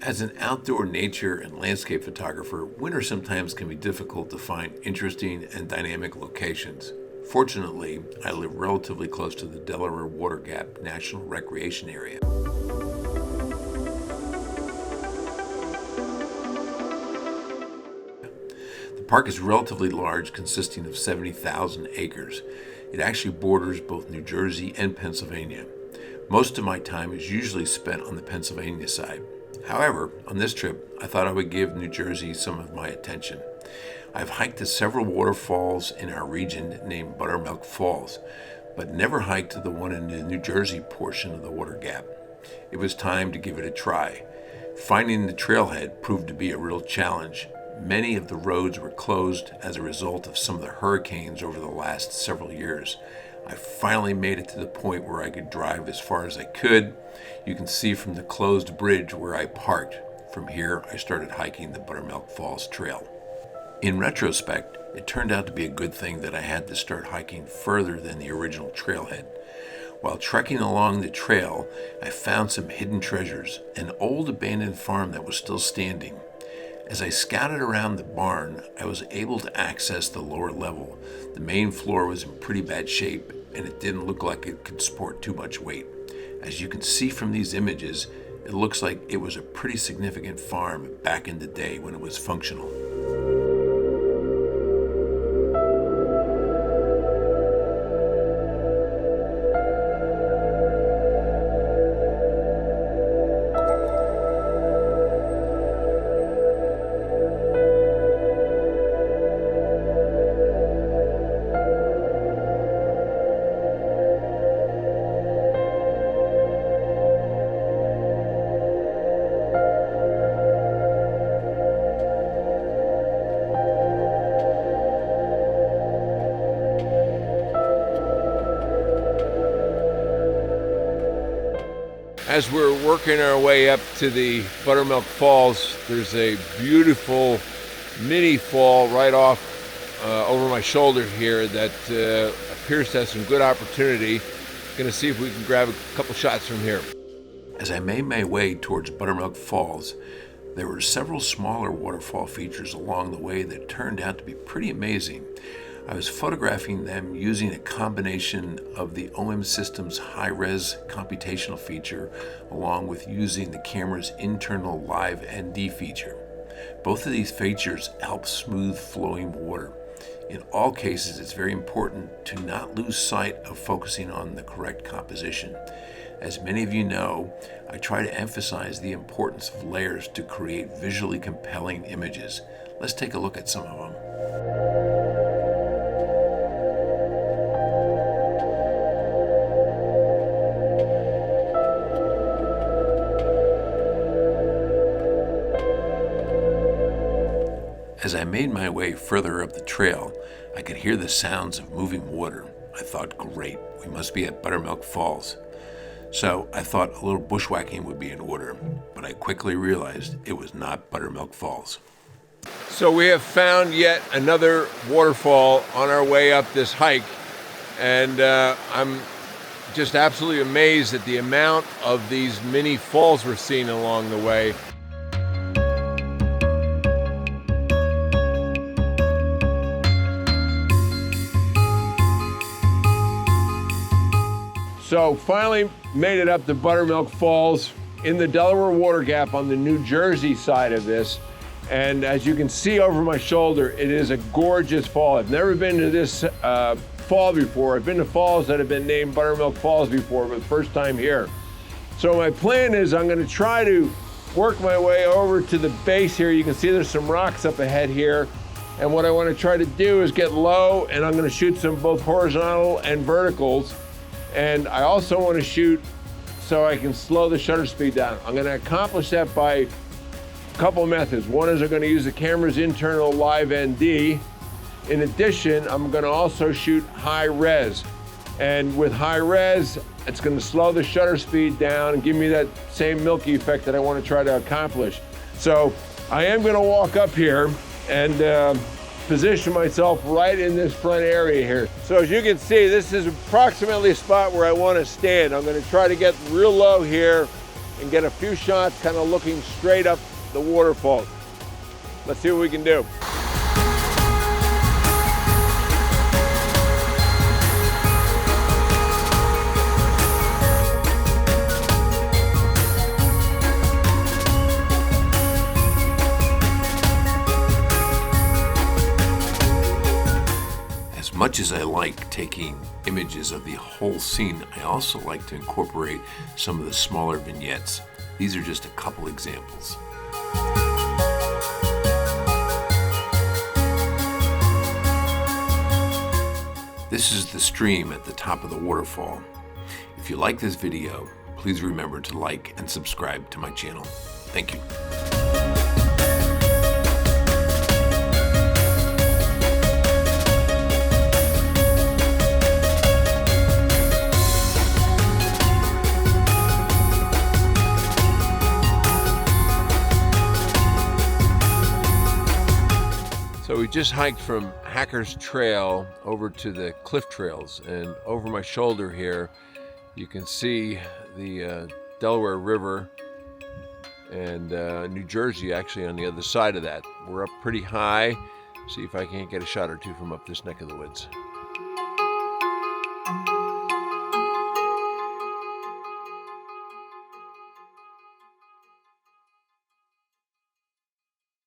As an outdoor nature and landscape photographer, winter sometimes can be difficult to find interesting and dynamic locations. Fortunately, I live relatively close to the Delaware Water Gap National Recreation Area. The park is relatively large, consisting of 70,000 acres. It actually borders both New Jersey and Pennsylvania. Most of my time is usually spent on the Pennsylvania side. However, on this trip, I thought I would give New Jersey some of my attention. I've hiked to several waterfalls in our region named Buttermilk Falls, but never hiked to the one in the New Jersey portion of the Water Gap. It was time to give it a try. Finding the trailhead proved to be a real challenge. Many of the roads were closed as a result of some of the hurricanes over the last several years. I finally made it to the point where I could drive as far as I could. You can see from the closed bridge where I parked. From here, I started hiking the Buttermilk Falls Trail. In retrospect, it turned out to be a good thing that I had to start hiking further than the original trailhead. While trekking along the trail, I found some hidden treasures, an old abandoned farm that was still standing. As I scouted around the barn, I was able to access the lower level. The main floor was in pretty bad shape, and it didn't look like it could support too much weight. As you can see from these images, it looks like it was a pretty significant farm back in the day when it was functional. As we're working our way up to the Buttermilk Falls, there's a beautiful mini fall right off over my shoulder here that appears to have some good opportunity. Gonna see if we can grab a couple shots from here. As I made my way towards Buttermilk Falls, there were several smaller waterfall features along the way that turned out to be pretty amazing. I was photographing them using a combination of the OM System's high-res computational feature along with using the camera's internal live ND feature. Both of these features help smooth flowing water. In all cases, it's very important to not lose sight of focusing on the correct composition. As many of you know, I try to emphasize the importance of layers to create visually compelling images. Let's take a look at some of them. As I made my way further up the trail, I could hear the sounds of moving water. I thought, great, we must be at Buttermilk Falls. So I thought a little bushwhacking would be in order, but I quickly realized it was not Buttermilk Falls. So we have found yet another waterfall on our way up this hike, and I'm just absolutely amazed at the amount of these mini falls we're seeing along the way. So finally made it up to Buttermilk Falls in the Delaware Water Gap on the New Jersey side of this. And as you can see over my shoulder, it is a gorgeous fall. I've never been to this fall before. I've been to falls that have been named Buttermilk Falls before, but the first time here. So my plan is I'm gonna try to work my way over to the base here. You can see there's some rocks up ahead here. And what I wanna try to do is get low, and I'm gonna shoot some both horizontal and verticals. And I also want to shoot so I can slow the shutter speed down. I'm going to accomplish that by a couple methods. One is I'm going to use the camera's internal live ND. In addition, I'm going to also shoot high res. And with high res, it's going to slow the shutter speed down and give me that same milky effect that I want to try to accomplish. So I am going to walk up here and position myself right in this front area here. So as you can see, this is approximately a spot where I want to stand. I'm going to try to get real low here and get a few shots kind of looking straight up the waterfall. Let's see what we can do. As much as I like taking images of the whole scene, I also like to incorporate some of the smaller vignettes. These are just a couple examples. This is the stream at the top of the waterfall. If you like this video, please remember to like and subscribe to my channel. Thank you. So we just hiked from Hacker's Trail over to the Cliff Trails, and over my shoulder here you can see the Delaware River and New Jersey actually on the other side of that. We're up pretty high. See if I can't get a shot or two from up this neck of the woods.